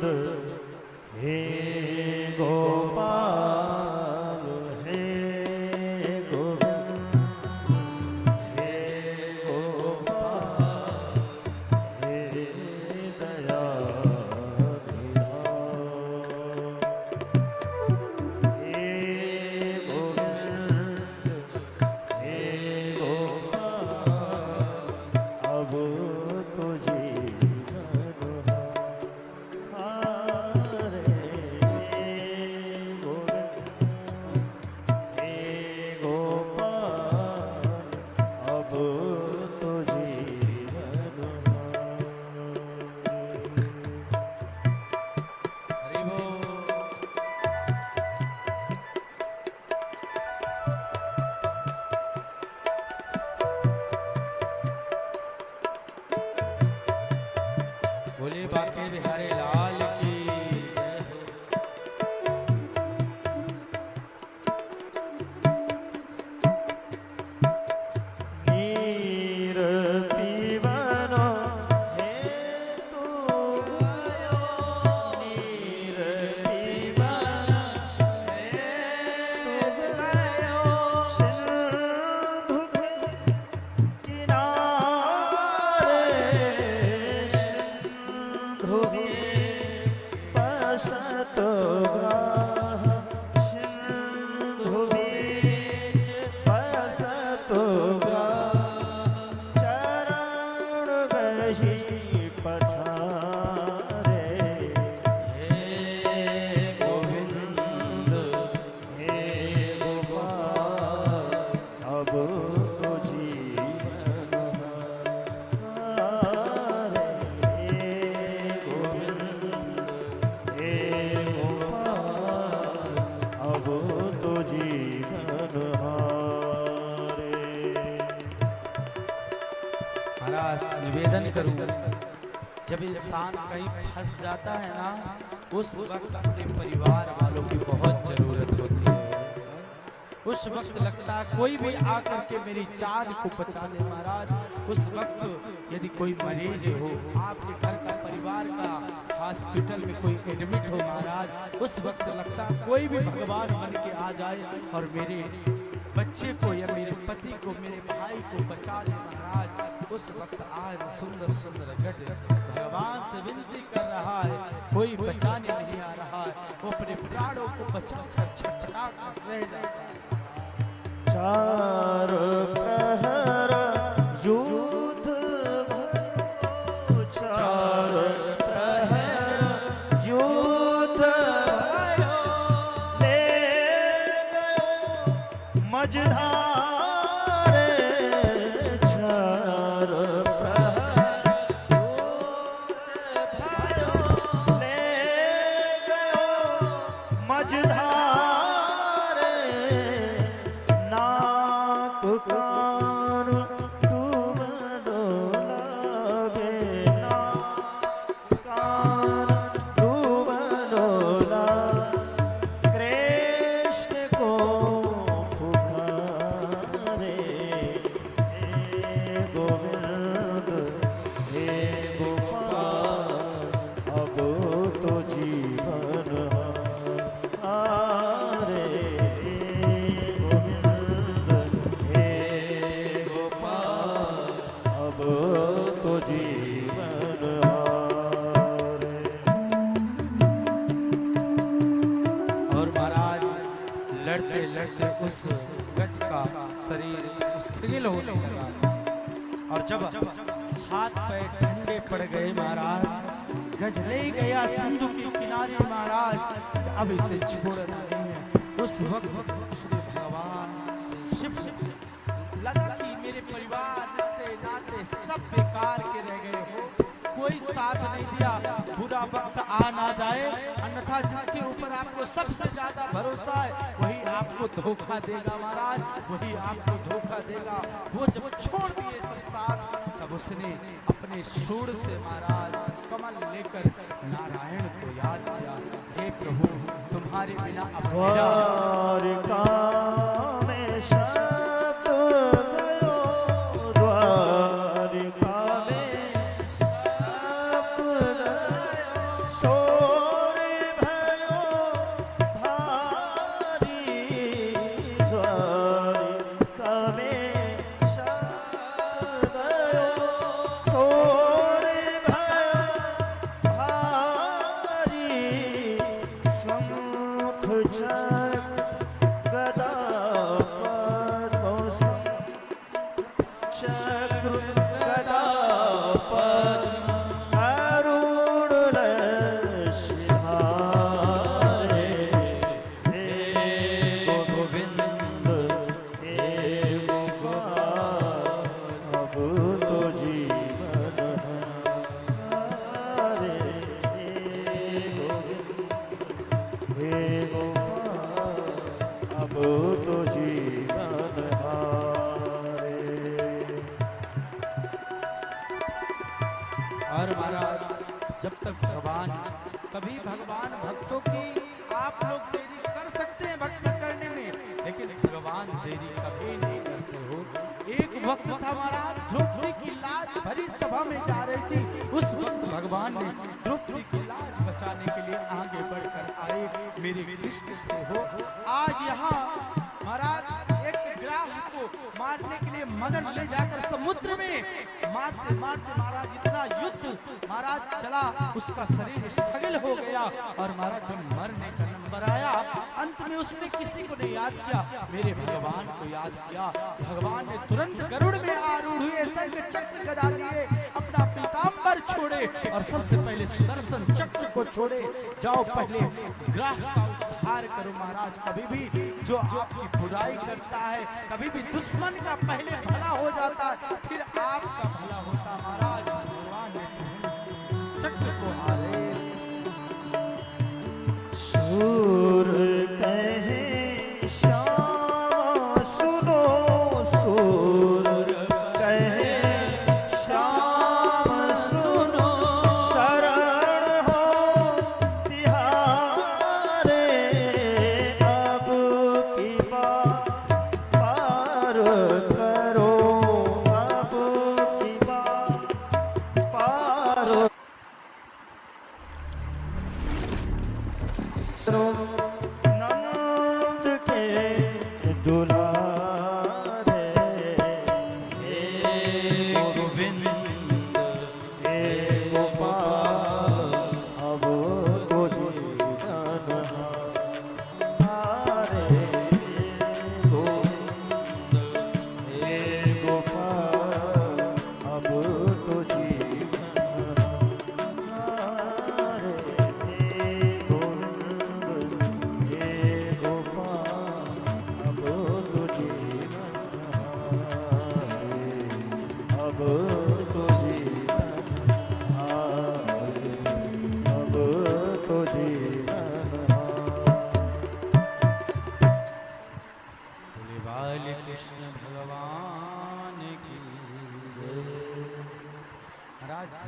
हे गोपाल हे गोविंद हे गोपाल हे बोले बाके बिहारी लाल की नीर पीवनो हे तू नीर पीवनो हे तू सिंधु के किनारे ध्रुवी पसत सिंधु बीच पसत चरण बही पठारे हे गोविंद हे गोपाल अब तो जीवन हारे हे गोविंद हे गोपाल अब तो जीवन हारे। महाराज निवेदन करूं, जब इंसान कहीं फंस जाता है ना, उस वक्त अपने परिवार वालों की बहुत जरूरत होती है। उस वक्त लगता है कोई भी आकर के मेरी जान को बचा ले महाराज। उस वक्त यदि कोई मरीज हो, आपके घर का परिवार का हॉस्पिटल में कोई एडमिट हो महाराज, उस वक्त लगता है कोई भी भगवान बन के आ जाए और मेरे बच्चे को या मेरे पति को, मेरे भाई को बचा ले महाराज। उस वक्त आज सुंदर सुंदर गज भगवान से विनती कर रहा है, कोई बचाने नहीं आ रहा है, वो अपने प्राणों को बचा कर छटछटा कर रह जाता है। चार प्रहर युद्ध भयो, चार प्रहर युद्ध भयो, ले गयो मझधारे चार प्रहर युद्ध भयो, ले गयो मझधारे नाक कान तुम लागे, नाक कान तुम कृष्ण को पुकारे हे गोविंद हे गोपाल अब तो जीवन हारे हे गोविंद हे गोपाल अब तो जीवन हारे। और महाराज लड़ते लड़ते उस गज का शरीर स्थिर होने लगा, और जब हाथ पैर ठंडे पड़ गए महाराज, गज ले गया सिंधु के किनारे महाराज, अब इसे छोड़ना नहीं है। उस वक्त उसने भगवान से शिव लगा कि मेरे परिवार रिश्ते नाते सब बेकार के रह गए हो, कोई साथ नहीं दिया, बुरा वक्त आ ना जाए, अन्यथा जिसके ऊपर आपको सबसे ज्यादा भरोसा है वही आपको धोखा देगा महाराज, वही आपको धोखा देगा। वो जब छोड़ दिए सब साथ, तब उसने अपने शूर से महाराज कमल लेकर नारायण को याद किया, हे प्रभु तुम्हारे बिना अब मेरा द्वारिका में शब्द गयो, द्वारिका में शब्द गयो, सो और महाराज जब तक भगवान, कभी भगवान भक्तों की आप लोग देरी कर सकते हैं भक्ति करने में, लेकिन भगवान देरी कभी नहीं करते हो। एक वक्त था महाराज, द्रौपदी की लाज भरी सभा में जा रही थी, उस वक्त भगवान ने द्रौपदी की लाज बचाने के लिए आगे बढ़कर आए। मेरे कृष्ण से हो आज यहाँ महाराज एक ग्राह को मारने के लिए मगन ले जाकर समुद्र में मारते मारते महाराज इतना युद्ध महाराज चला, उसका शरीर स्थगिल हो गया। और महाराज जब मरने का नंबर आया, अंत में उसने किसी को नहीं याद किया, मेरे भगवान को याद किया। भगवान ने तुरंत गरुड़ में आरूढ़ हुए, शंख चक्र गदा लिए, अपना पीतांबर छोड़े और सबसे पहले सुदर्शन चक्र को छोड़े। जाओ पहले ग्राह का उद्धार करो महाराज। कभी भी जो आपकी बुराई करता है, कभी भी दुश्मन का पहले भला हो जाता है, फिर आपका भला होता। महाराज भगवान ने चक्र को हारे। सूर कहे श्याम सुनो, सूर कहे श्याम सुनो, शरण हो तिहारे, अब की बात पार करो, अब की बात पार नंद के दुलारे, हे गोविंद हे गोपाल, अब तो जीवन हारे, गोविंद हे गोपाल, अब तो जीवन हारे, अब तो जीवन हारे, अब तो जीवन बोले बाल कृष्ण भगवान की जय। महाराज